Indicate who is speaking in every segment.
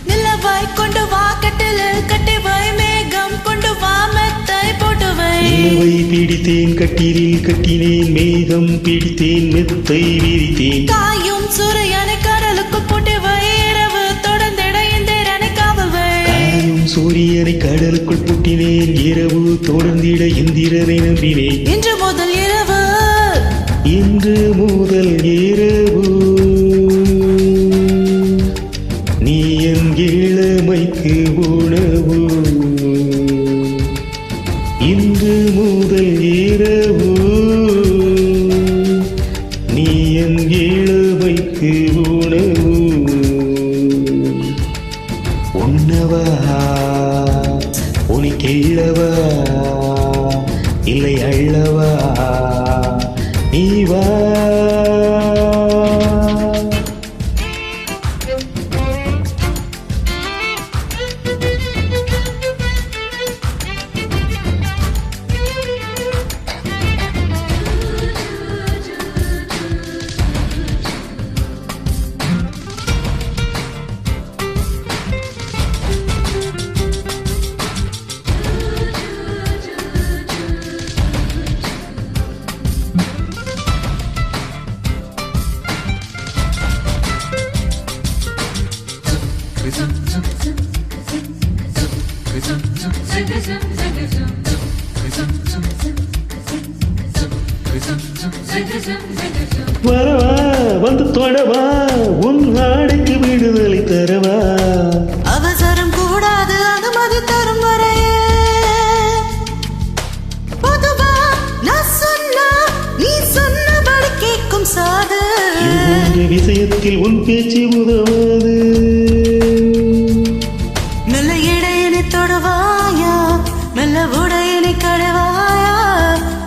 Speaker 1: நிலவாய் கொண்டு வா கட்டிலில் கட்டிவாய் மேகம் கொண்டு வா மெத்தை போட்டுவை
Speaker 2: நிலவை பிடித்தேன் கட்டிலில் கட்டினேன் மேகம் பிடித்தேன் மெத்தை விரித்தேன்
Speaker 1: காயும் சூரியனை கடலுக்குள் போட்டுவை இரவு தொடர்ந்திட இந்திரனை காவல்வை
Speaker 2: காயும் சூரியனை கடலுக்குள் பூட்டினேன் இரவு தொடர்ந்திட இந்திரனை நம்பினேன்
Speaker 1: இன்று முதல் இரவு
Speaker 2: இன்று முதல் இரவு நீ என் இளமைக்கு உணவு இன்று முதல் இரவு நீ என் இளமைக்கு உணவு உண்ணவா உனக்கு இழவா இல்லை அள்ளவா நீ வா வரவா வந்து தொடவா உன் ஆடைக்கு விடுதலை தரவா
Speaker 1: அவசரம் கூடாது அனுமதி தரும் வரையே பொதுவா நான் சொன்னா நீ சொன்னபடி கேட்கும் சாது
Speaker 2: இந்த விஷயத்தில் உன் பேச்சு உதவாது
Speaker 1: மெல்ல இடையினை தொடுவாயா மெல்ல உடையினை கடவாயா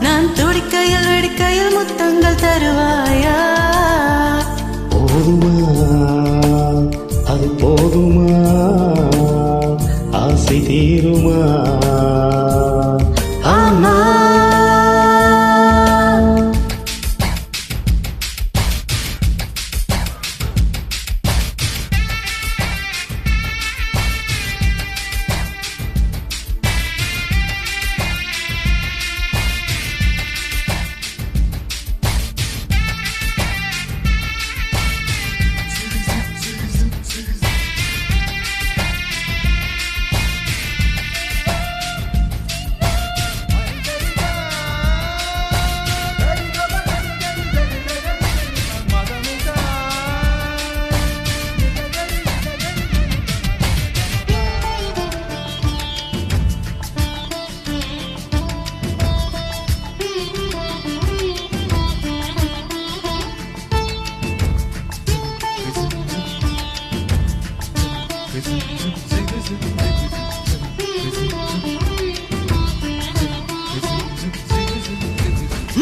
Speaker 1: நான் துடிக்கையில் வெடிக்கையில் முத்தங்கள் தருவாயா
Speaker 2: போதுமா அது போதுமா ஆசை தீருமா
Speaker 1: ஆமா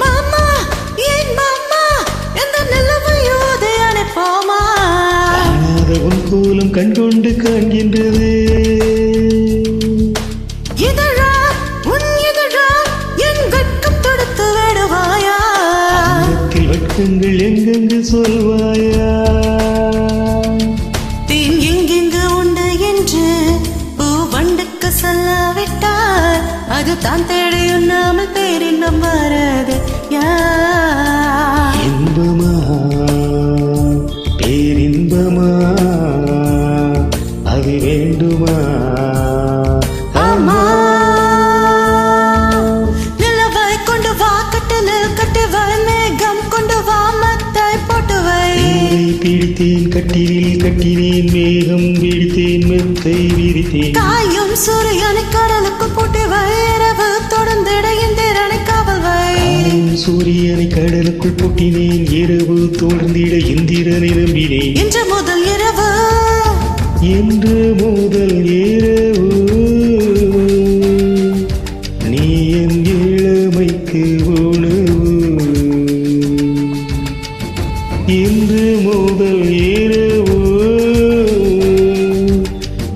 Speaker 1: மாமா ஏன் மாமா எந்த நிலவையோ உதயானே போமா
Speaker 2: காணாத உன் கோலம் கண்கொண்டு காண்கின்றது
Speaker 1: இதழா உன் இதழா என் வெட்கம் தொடுத்து விடுவாயா
Speaker 2: உள்ளத்தில் வெட்கங்கள் எங்கெங்கு சொல்வாயா
Speaker 1: தேன் எங்கெங்கு உண்டு என்று பூ வண்டுக்கு சொல்லாவிட்டால் அது தான் தேடி உண்ணாமல் பேரின்பம் வராது
Speaker 2: இன்பமா பேரின்பமா அது வேண்டுமா
Speaker 1: ஆமா நிலவாய் கொண்டு வா கட்டிலில் கட்டிவாய் மேகம் கொண்டு வா மத்தை போட்டுவை
Speaker 2: பிடித்தேன் கட்டிலில் கட்டினேன் மேகம் பிடித்தேன் மெத்தை விரித்தேன்
Speaker 1: காயும் சூரியனை கடலுக்கு போட்டுவை இரவு தொடர்ந்திட இந்திரனை காவல்வை
Speaker 2: சூரியனை கடலுக்குள் பூட்டினேன் இரவு தொடர்ந்திட இந்திரனை நம்பினேன்
Speaker 1: இன்று முதல் இரவு
Speaker 2: என்று முதல் இரவு நீ என் இளமைக்கு உணவு இன்று முதல் இரவு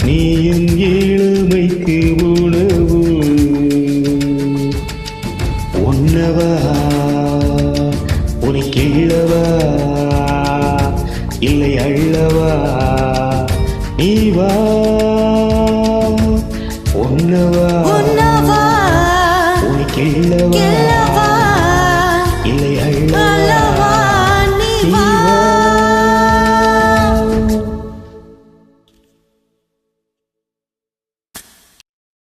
Speaker 2: நீ என் இளமைக்கு உணவு உண்ணவா இல்லை அள்ளவா நீ வா